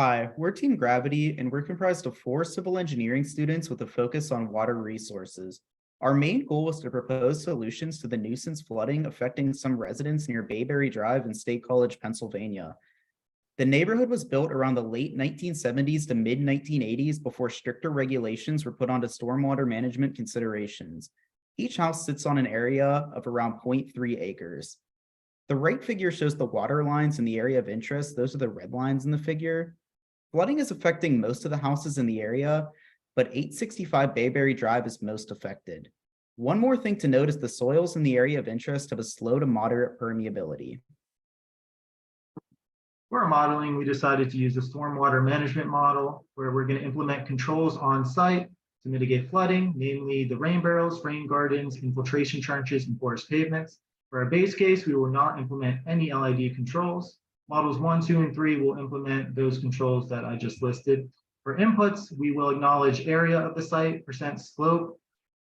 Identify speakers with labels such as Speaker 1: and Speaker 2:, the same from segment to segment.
Speaker 1: Hi, we're Team Gravity, and we're comprised of 4 civil engineering students with a focus on water resources. Our main goal was to propose solutions to the nuisance flooding affecting some residents near Bayberry Drive in State College, Pennsylvania. The neighborhood was built around the late 1970s to mid 1980s before stricter regulations were put onto stormwater management considerations. Each house sits on an area of around 0.3 acres. The right figure shows the water lines in the area of interest. Those are the red lines in the figure. Flooding is affecting most of the houses in the area, but 865 Bayberry Drive is most affected. One more thing to note is the soils in the area of interest have a slow to moderate permeability.
Speaker 2: For our modeling, we decided to use the stormwater management model, where we're going to implement controls on site to mitigate flooding, namely the rain barrels, rain gardens, infiltration trenches, and porous pavements. For our base case, we will not implement any LID controls. Models 1, 2, and 3 will implement those controls that I just listed. For inputs, we will acknowledge area of the site, percent slope,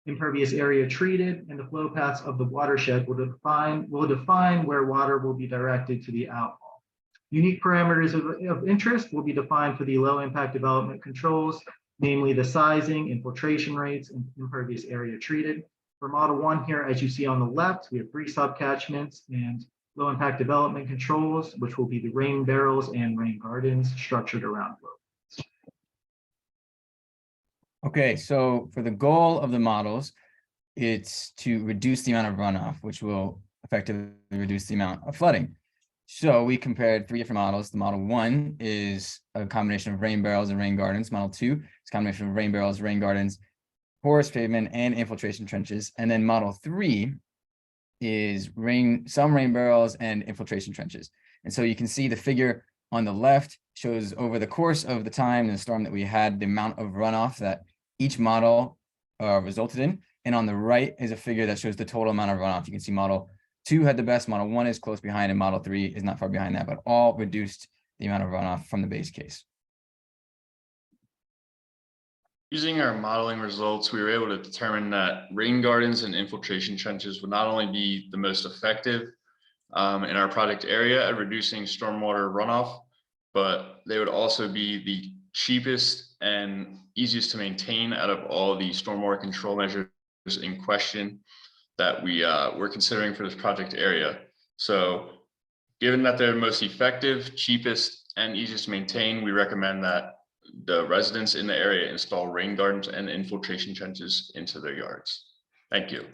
Speaker 2: impervious area treated, and the flow paths of the watershed will define where water will be directed to the outfall. Unique parameters of interest will be defined for the low impact development controls, namely the sizing, infiltration rates, and impervious area treated. For model 1 here, as you see on the left, we have 3 subcatchments and low impact development controls, which will be the rain barrels and rain gardens structured around flow.
Speaker 3: Okay, so for the goal of the models, it's to reduce the amount of runoff, which will effectively reduce the amount of flooding. So we compared 3 different models. The model 1 is a combination of rain barrels and rain gardens. Model 2 is a combination of rain barrels, rain gardens, porous pavement, and infiltration trenches. And then model 3 is some rain barrels and infiltration trenches. And so you can see the figure on the left shows over the course of the time and the storm that we had, the amount of runoff that each model resulted in. And on the right is a figure that shows the total amount of runoff. You can see model 2 had the best, model 1 is close behind, and model 3 is not far behind that, but all reduced the amount of runoff from the base case.
Speaker 4: Using our modeling results, we were able to determine that rain gardens and infiltration trenches would not only be the most effective in our project area at reducing stormwater runoff, but they would also be the cheapest and easiest to maintain out of all the stormwater control measures in question that we were considering for this project area. So given that they're most effective, cheapest, and easiest to maintain, we recommend that the residents in the area install rain gardens and infiltration trenches into their yards. Thank you.